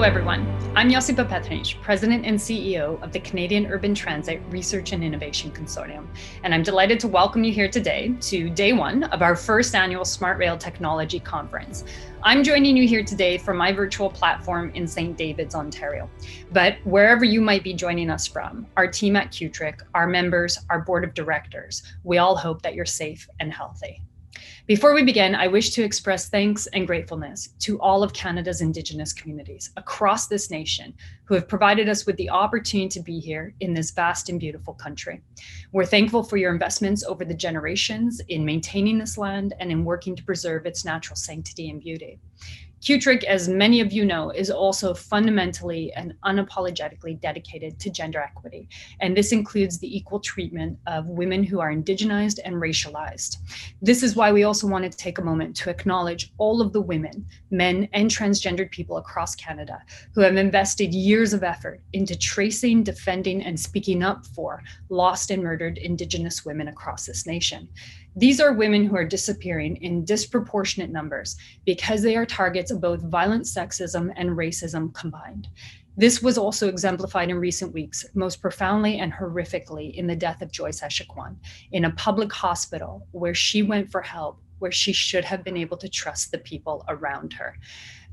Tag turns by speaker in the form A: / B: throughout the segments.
A: everyone. I'm Josipa, President and CEO of the Canadian Urban Transit Research and Innovation Consortium, and I'm delighted to welcome you here today to day one of our first annual Smart Rail Technology Conference. I'm joining you here today from my virtual platform in St. David's, Ontario. But wherever you might be joining us from, our team at CUTRIC, our members, our board of directors, we all hope that you're safe and healthy. Before we begin, I wish to express thanks and gratefulness to all of Canada's Indigenous communities across this nation who have provided us with the opportunity to be here in this vast and beautiful country. We're thankful for your investments over the generations in maintaining this land and in working to preserve its natural sanctity and beauty. CUTRIC, as many of you know, is also fundamentally and unapologetically dedicated to gender equity, and this includes the equal treatment of women who are Indigenized and racialized. This is why we also want to take a moment to acknowledge all of the women, men, and transgendered people across Canada who have invested years of effort into tracing, defending, and speaking up for lost and murdered Indigenous women across this nation. These are women who are disappearing in disproportionate numbers because they are targets of both violent sexism and racism combined. This was also exemplified in recent weeks, most profoundly and horrifically in the death of Joyce Echaquan in a public hospital where she went for help, where she should have been able to trust the people around her.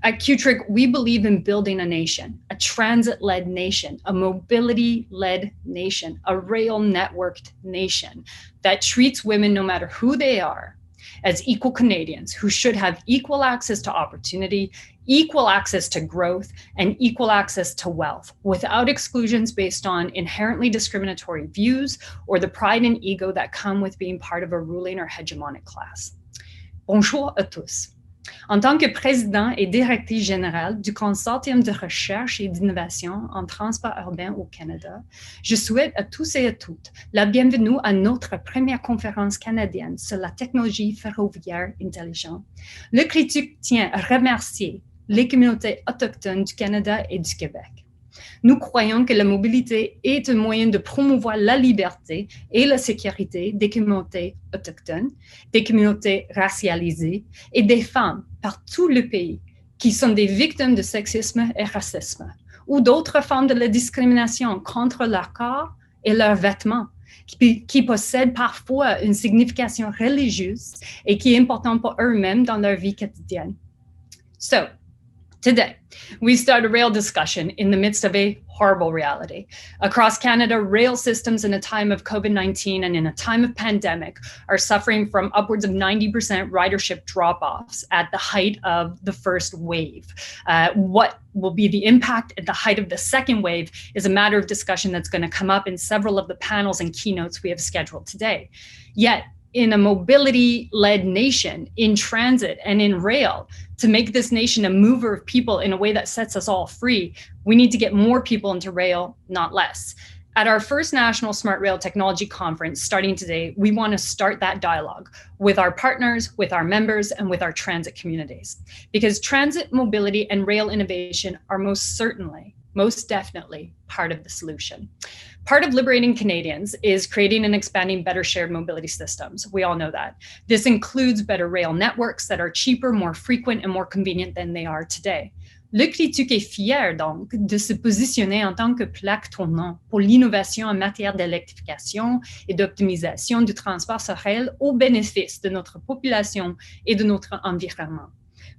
A: At CUTRIC, we believe in building a nation, a transit-led nation, a mobility-led nation, a rail-networked nation that treats women, no matter who they are, as equal Canadians who should have equal access to opportunity, equal access to growth, and equal access to wealth, without exclusions based on inherently discriminatory views or the pride and ego that come with being part of a ruling or hegemonic class. Bonjour à tous. En tant que président et directrice générale du Consortium de recherche et d'innovation en transport urbain au Canada, je souhaite à tous et à toutes la bienvenue à notre première conférence canadienne sur la technologie ferroviaire intelligente. Le CUTRIC tient à remercier les communautés autochtones du Canada et du Québec. Nous croyons que la mobilité est un moyen de promouvoir la liberté et la sécurité des communautés autochtones, des communautés racialisées et des femmes par tout le pays qui sont des victimes de sexisme et racisme, ou d'autres formes de la discrimination contre leur corps et leurs vêtements, qui possèdent parfois une signification religieuse et qui est importante pour eux-mêmes dans leur vie quotidienne. So, today, we start a rail discussion in the midst of a horrible reality. Across Canada, rail systems in a time of COVID-19 and in a time of pandemic are suffering from upwards of 90% ridership drop-offs at the height of the first wave. What will be the impact at the height of the second wave is a matter of discussion that's going to come up in several of the panels and keynotes we have scheduled today. Yet, in a mobility-led nation, in transit and in rail, to make this nation a mover of people in a way that sets us all free, we need to get more people into rail, not less. At our first National Smart Rail Technology Conference starting today, we want to start that dialogue with our partners, with our members, and with our transit communities. Because transit, mobility, and rail innovation are most definitely part of the solution. Part of liberating Canadians is creating and expanding better shared mobility systems. We all know that. This includes better rail networks that are cheaper, more frequent, and more convenient than they are today. Le CUTRIC est fier donc de se positionner en tant que plaque tournante pour l'innovation en matière d'électrification et d'optimisation du transport sur rail au bénéfice de notre population et de notre environnement.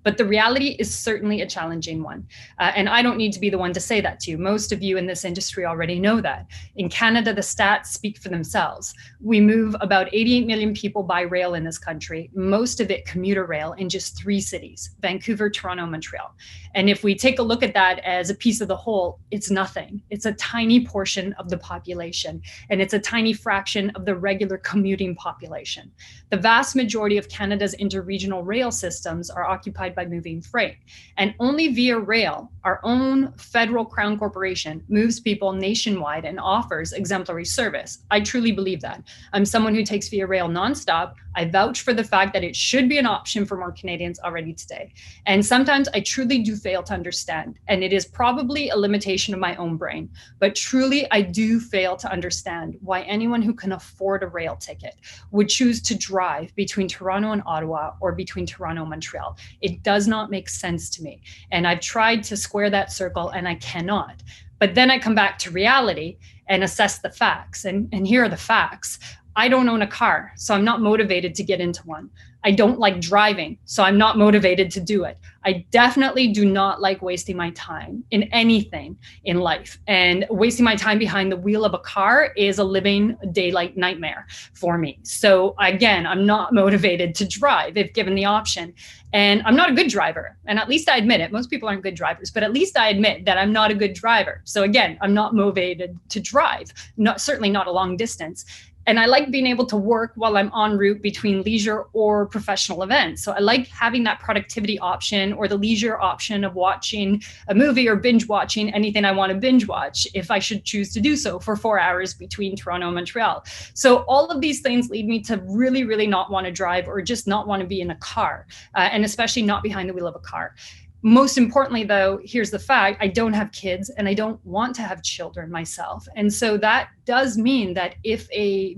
A: But the reality is certainly a challenging one. And I don't need to be the one to say that to you. Most of you in this industry already know that. In Canada, the stats speak for themselves. We move about 88 million people by rail in this country, most of it commuter rail in just 3 cities, Vancouver, Toronto, Montreal. And if we take a look at that as a piece of the whole, it's nothing. It's a tiny portion of the population, and it's a tiny fraction of the regular commuting population. The vast majority of Canada's interregional rail systems are occupied by moving freight. And only via rail, our own federal crown corporation moves people nationwide and offers exemplary service. I truly believe that. I'm someone who takes via rail nonstop. I vouch for the fact that it should be an option for more Canadians already today. And sometimes I truly do fail to understand, and it is probably a limitation of my own brain, but truly I do fail to understand why anyone who can afford a rail ticket would choose to drive between Toronto and Ottawa or between Toronto and Montreal. It does not make sense to me. And I've tried to square that circle and I cannot. But then I come back to reality and assess the facts. And here are the facts. I don't own a car, so I'm not motivated to get into one. I don't like driving, so I'm not motivated to do it. I definitely do not like wasting my time in anything in life. And wasting my time behind the wheel of a car is a living daylight nightmare for me. So again, I'm not motivated to drive if given the option. And I'm not a good driver. And at least I admit it. Most people aren't good drivers, but at least I admit that I'm not a good driver. So again, I'm not motivated to drive, certainly not a long distance. And I like being able to work while I'm en route between leisure or professional events. So I like having that productivity option or the leisure option of watching a movie or binge watching anything I want to binge watch if I should choose to do so for 4 hours between Toronto and Montreal. So all of these things lead me to really, really not want to drive or just not want to be in a car, and especially not behind the wheel of a car. Most importantly, though, here's the fact: I don't have kids and I don't want to have children myself. And so that does mean that if a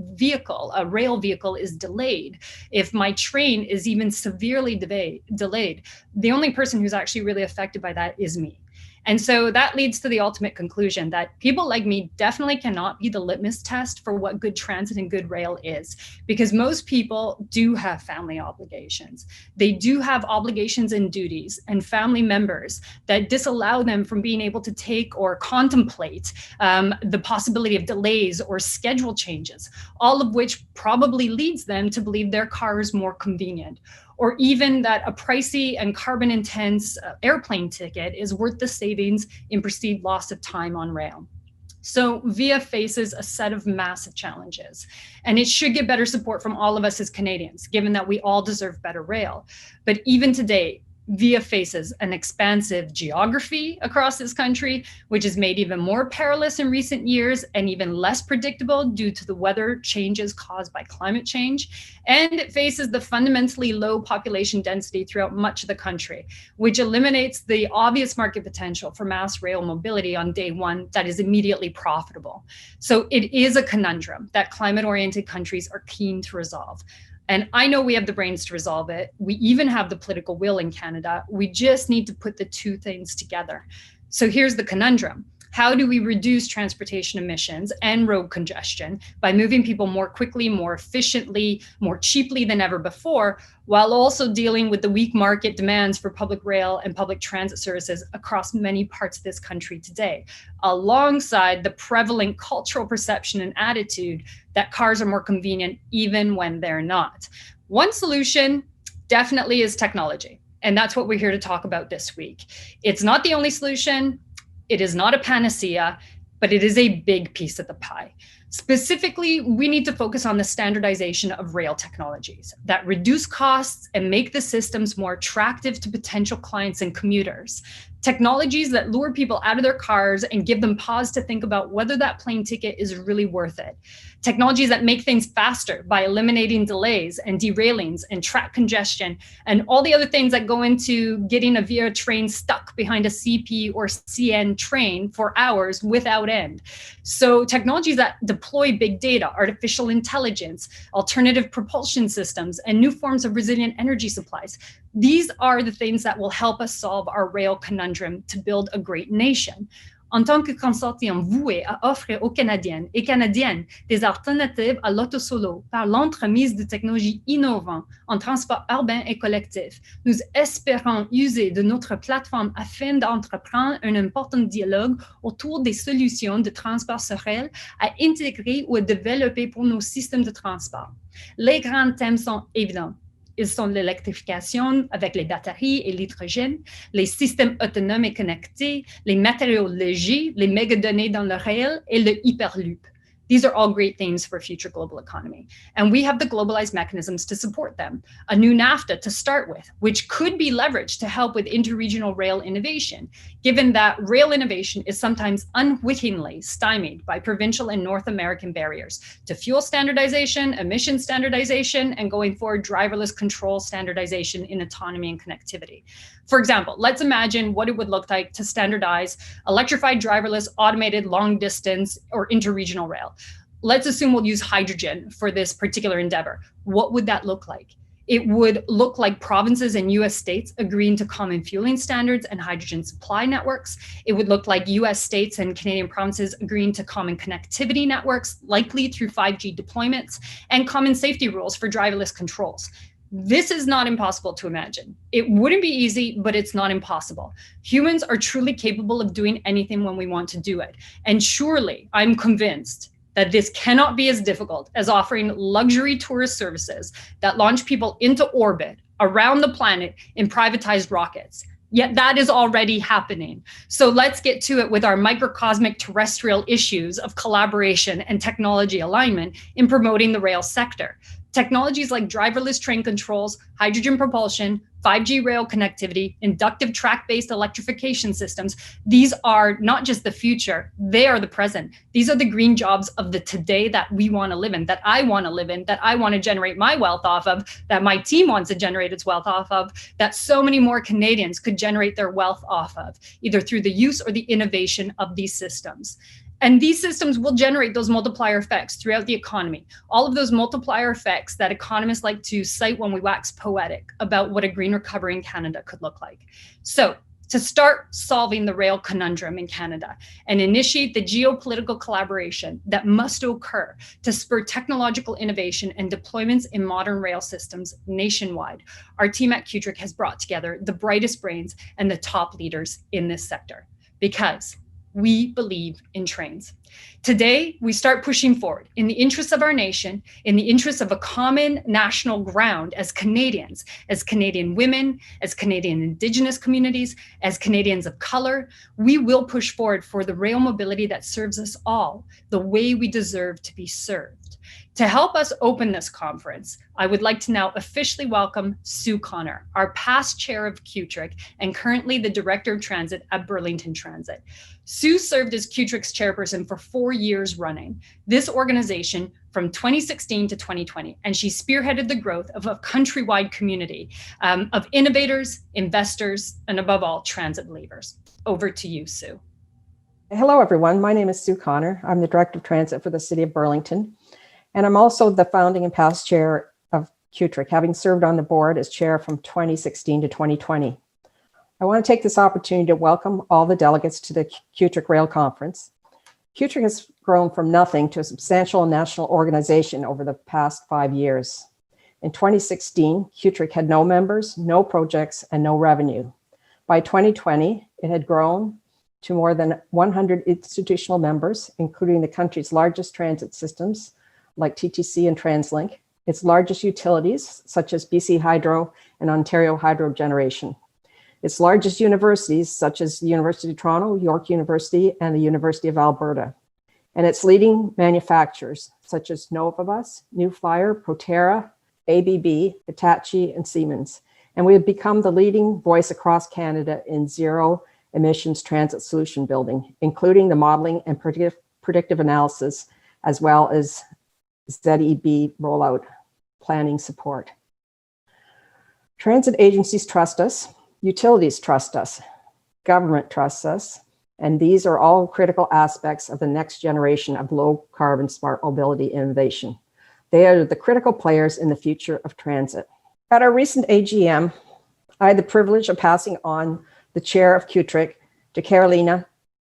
A: rail vehicle is delayed, if my train is even severely delayed, the only person who's actually really affected by that is me. And so that leads to the ultimate conclusion that people like me definitely cannot be the litmus test for what good transit and good rail is, because most people do have family obligations. They do have obligations and duties and family members that disallow them from being able to take or contemplate the possibility of delays or schedule changes, all of which probably leads them to believe their car is more convenient, or even that a pricey and carbon intense airplane ticket is worth the savings in perceived loss of time on rail. So VIA faces a set of massive challenges, and it should get better support from all of us as Canadians, given that we all deserve better rail. But even today, VIA faces an expansive geography across this country, which is made even more perilous in recent years and even less predictable due to the weather changes caused by climate change. And it faces the fundamentally low population density throughout much of the country, which eliminates the obvious market potential for mass rail mobility on day one that is immediately profitable. So it is a conundrum that climate-oriented countries are keen to resolve. And I know we have the brains to resolve it. We even have the political will in Canada. We just need to put the two things together. So here's the conundrum. How do we reduce transportation emissions and road congestion by moving people more quickly, more efficiently, more cheaply than ever before, while also dealing with the weak market demands for public rail and public transit services across many parts of this country today, alongside the prevalent cultural perception and attitude that cars are more convenient even when they're not? One solution definitely is technology. And that's what we're here to talk about this week. It's not the only solution. It is not a panacea, but it is a big piece of the pie. Specifically, we need to focus on the standardization of rail technologies that reduce costs and make the systems more attractive to potential clients and commuters. Technologies that lure people out of their cars and give them pause to think about whether that plane ticket is really worth it. Technologies that make things faster by eliminating delays and derailings and track congestion and all the other things that go into getting a VIA train stuck behind a CP or CN train for hours without end. So technologies that deploy big data, artificial intelligence, alternative propulsion systems, and new forms of resilient energy supplies. These are the things that will help us solve our rail conundrum to build a great nation. En tant que consortium voué à offrir aux Canadiennes et Canadiennes des alternatives à l'auto solo par l'entremise de technologies innovantes en transport urbain et collectif, nous espérons user de notre plateforme afin d'entreprendre un important dialogue autour des solutions de transport sur rail à intégrer ou à développer pour nos systèmes de transport. Les grands thèmes sont évidents. Ils sont l'électrification avec les batteries et l'hydrogène, les systèmes autonomes et connectés, les matériaux légers, les mégadonnées dans le rail et le hyperloop. These are all great things for a future global economy. And we have the globalized mechanisms to support them. A new NAFTA to start with, which could be leveraged to help with interregional rail innovation, given that rail innovation is sometimes unwittingly stymied by provincial and North American barriers to fuel standardization, emission standardization, and going forward, driverless control standardization in autonomy and connectivity. For example, let's imagine what it would look like to standardize electrified, driverless, automated, long distance, or interregional rail. Let's assume we'll use hydrogen for this particular endeavor. What would that look like? It would look like provinces and US states agreeing to common fueling standards and hydrogen supply networks. It would look like US states and Canadian provinces agreeing to common connectivity networks, likely through 5G deployments, and common safety rules for driverless controls. This is not impossible to imagine. It wouldn't be easy, but it's not impossible. Humans are truly capable of doing anything when we want to do it. And surely, I'm convinced that this cannot be as difficult as offering luxury tourist services that launch people into orbit around the planet in privatized rockets. Yet that is already happening. So let's get to it with our microcosmic terrestrial issues of collaboration and technology alignment in promoting the rail sector. Technologies like driverless train controls, hydrogen propulsion, 5G rail connectivity, inductive track-based electrification systems, these are not just the future, they are the present. These are the green jobs of the today that we want to live in, that I want to live in, that I want to generate my wealth off of, that my team wants to generate its wealth off of, that so many more Canadians could generate their wealth off of, either through the use or the innovation of these systems. And these systems will generate those multiplier effects throughout the economy. All of those multiplier effects that economists like to cite when we wax poetic about what a green recovery in Canada could look like. So to start solving the rail conundrum in Canada and initiate the geopolitical collaboration that must occur to spur technological innovation and deployments in modern rail systems nationwide, our team at CUTRIC has brought together the brightest brains and the top leaders in this sector, because we believe in trains. Today, we start pushing forward in the interests of our nation, in the interests of a common national ground as Canadians, as Canadian women, as Canadian Indigenous communities, as Canadians of color. We will push forward for the rail mobility that serves us all the way we deserve to be served. To help us open this conference, I would like to now officially welcome Sue Connor, our past chair of CUTRIC and currently the Director of Transit at Burlington Transit. Sue served as CUTRIC's chairperson for 4 years running this organization from 2016 to 2020, and she spearheaded the growth of a countrywide community of innovators, investors, and above all, transit believers. Over to you, Sue.
B: Hello, everyone. My name is Sue Connor. I'm the Director of Transit for the City of Burlington. And I'm also the founding and past chair of CUTRIC, having served on the board as chair from 2016 to 2020. I want to take this opportunity to welcome all the delegates to the CUTRIC Rail Conference. CUTRIC has grown from nothing to a substantial national organization over the past 5 years. In 2016, CUTRIC had no members, no projects, and no revenue. By 2020, it had grown to more than 100 institutional members, including the country's largest transit systems, like TTC and TransLink, its largest utilities, such as BC Hydro and Ontario Hydro Generation, its largest universities, such as the University of Toronto, York University, and the University of Alberta, and its leading manufacturers, such as Novabus, New Flyer, Proterra, ABB, Hitachi, and Siemens. And we have become the leading voice across Canada in zero emissions transit solution building, including the modeling and predictive analysis, as well as ZEB rollout planning support. Transit agencies trust us, utilities trust us, government trusts us, and these are all critical aspects of the next generation of low carbon smart mobility innovation. They are the critical players in the future of transit. At our recent AGM, I had the privilege of passing on the chair of CUTRIC to Carolina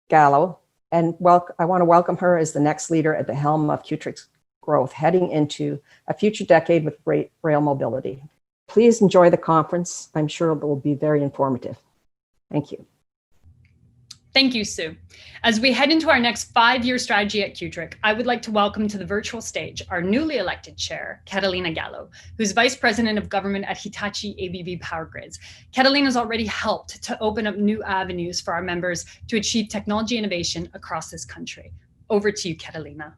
B: Gallo, and I want to welcome her as the next leader at the helm of CUTRIC's growth, heading into a future decade with great rail mobility. Please enjoy the conference. I'm sure it will be very informative. Thank you.
A: Thank you, Sue. As we head into our next 5-year strategy at CUTRIC, I would like to welcome to the virtual stage our newly elected chair, Catalina Gallo, who's Vice President of Government at Hitachi ABB Power Grids. Catalina has already helped to open up new avenues for our members to achieve technology innovation across this country. Over to you, Catalina.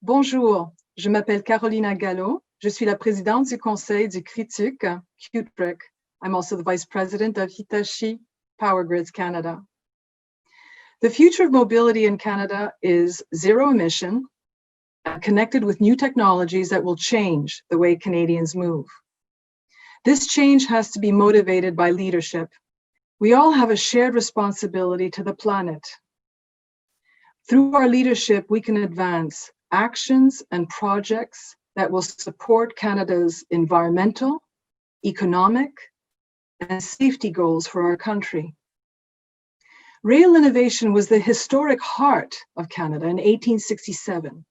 C: Bonjour, je m'appelle Carolina Gallo. Je suis la présidente du conseil du CUTRIC. I'm also the vice president of Hitachi Power Grids Canada. The future of mobility in Canada is zero emission, connected with new technologies that will change the way Canadians move. This change has to be motivated by leadership. We all have a shared responsibility to the planet. Through our leadership, we can advance actions and projects that will support Canada's environmental, economic, and safety goals for our country. Rail innovation was the historic heart of Canada in 1867.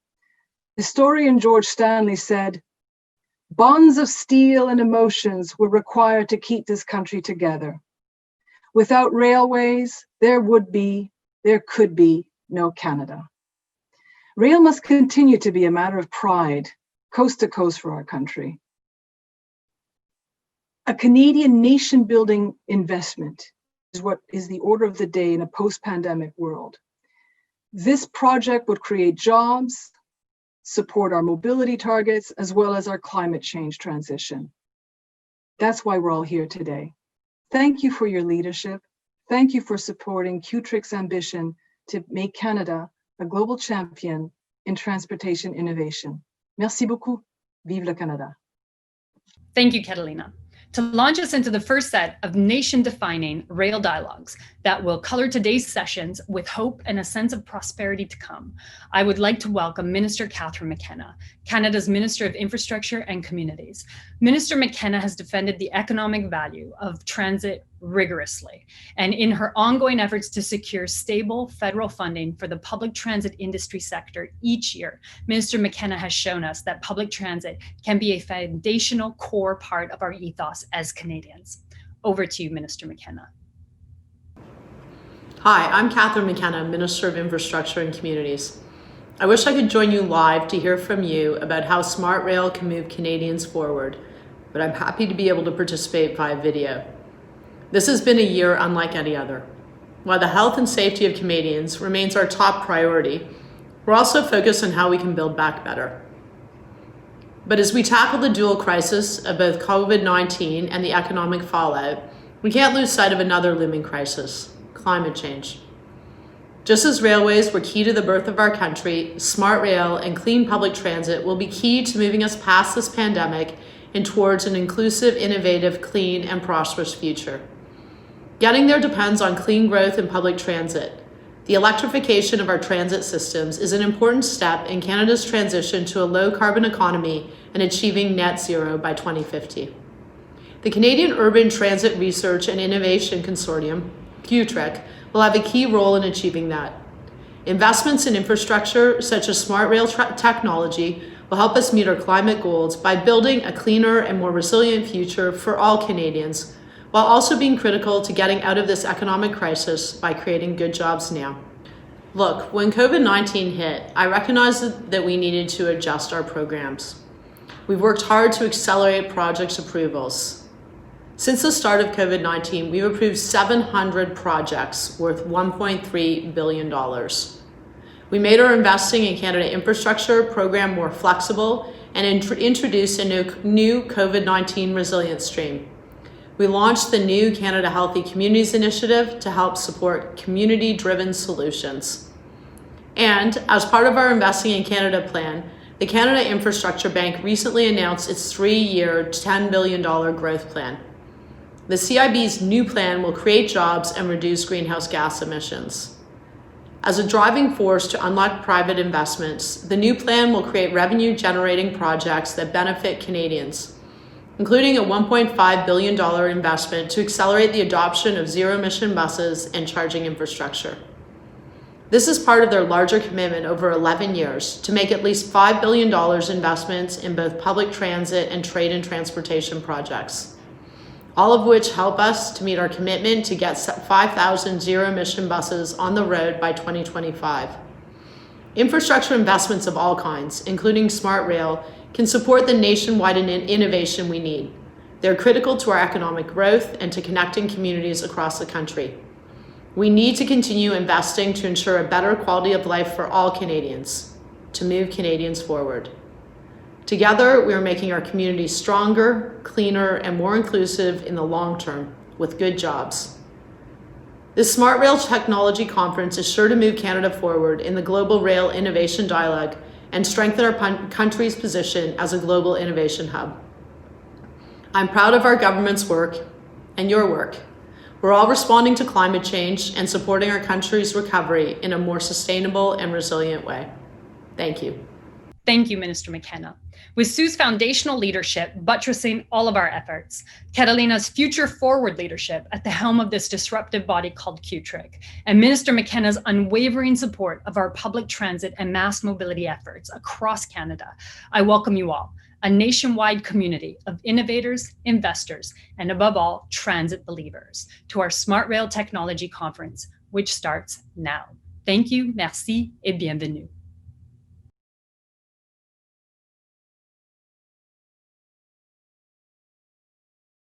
C: Historian George Stanley said, "Bonds of steel and emotions were required to keep this country together. Without railways, there could be no Canada." Rail must continue to be a matter of pride, coast to coast for our country. A Canadian nation-building investment is what is the order of the day in a post-pandemic world. This project would create jobs, support our mobility targets, as well as our climate change transition. That's why we're all here today. Thank you for your leadership. Thank you for supporting CUTRIC's ambition to make Canada a global champion in transportation innovation. Merci beaucoup. Vive le Canada.
A: Thank you, Catalina. To launch us into the first set of nation-defining rail dialogues that will color today's sessions with hope and a sense of prosperity to come, I would like to welcome Minister Catherine McKenna, Canada's Minister of Infrastructure and Communities. Minister McKenna has defended the economic value of transit rigorously, and in her ongoing efforts to secure stable federal funding for the public transit industry sector each year, Minister McKenna has shown us that public transit can be a foundational core part of our ethos as Canadians. Over to you, Minister McKenna.
D: Hi, I'm Catherine McKenna, Minister of Infrastructure and Communities. I wish I could join you live to hear from you about how smart rail can move Canadians forward, but I'm happy to be able to participate via video. This has been a year unlike any other. While the health and safety of Canadians remains our top priority, we're also focused on how we can build back better. But as we tackle the dual crisis of both COVID-19 and the economic fallout, we can't lose sight of another looming crisis: climate change. Just as railways were key to the birth of our country, smart rail and clean public transit will be key to moving us past this pandemic and towards an inclusive, innovative, clean, and prosperous future. Getting there depends on clean growth in public transit. The electrification of our transit systems is an important step in Canada's transition to a low-carbon economy and achieving net zero by 2050. The Canadian Urban Transit Research and Innovation Consortium, CUTRIC, will have a key role in achieving that. Investments in infrastructure, such as smart rail technology, will help us meet our climate goals by building a cleaner and more resilient future for all Canadians, while also being critical to getting out of this economic crisis by creating good jobs now. Look, when COVID-19 hit, I recognized that we needed to adjust our programs. We've worked hard to accelerate projects approvals. Since the start of COVID-19, we've approved 700 projects worth $1.3 billion. We made our Investing in Canada Infrastructure program more flexible and introduced a new COVID-19 resilience stream. We launched the new Canada Healthy Communities Initiative to help support community-driven solutions. And as part of our Investing in Canada plan, the Canada Infrastructure Bank recently announced its 3-year, $10 billion growth plan. The CIB's new plan will create jobs and reduce greenhouse gas emissions. As a driving force to unlock private investments, the new plan will create revenue-generating projects that benefit Canadians, including a $1.5 billion investment to accelerate the adoption of zero-emission buses and charging infrastructure. This is part of their larger commitment over 11 years to make at least $5 billion investments in both public transit and trade and transportation projects, all of which help us to meet our commitment to get 5,000 zero-emission buses on the road by 2025. Infrastructure investments of all kinds, including smart rail, can support the nationwide innovation we need. They're critical to our economic growth and to connecting communities across the country. We need to continue investing to ensure a better quality of life for all Canadians, to move Canadians forward. Together, we are making our communities stronger, cleaner, and more inclusive in the long term, with good jobs. This Smart Rail Technology Conference is sure to move Canada forward in the global rail innovation dialogue and strengthen our country's position as a global innovation hub. I'm proud of our government's work and your work. We're all responding to climate change and supporting our country's recovery in a more sustainable and resilient way. Thank you.
A: Thank you, Minister McKenna. With Sue's foundational leadership buttressing all of our efforts, Carolina's future-forward leadership at the helm of this disruptive body called CUTRIC, and Minister McKenna's unwavering support of our public transit and mass mobility efforts across Canada, I welcome you all, a nationwide community of innovators, investors, and above all, transit believers, to our Smart Rail Technology Conference, which starts now. Thank you, merci, et bienvenue.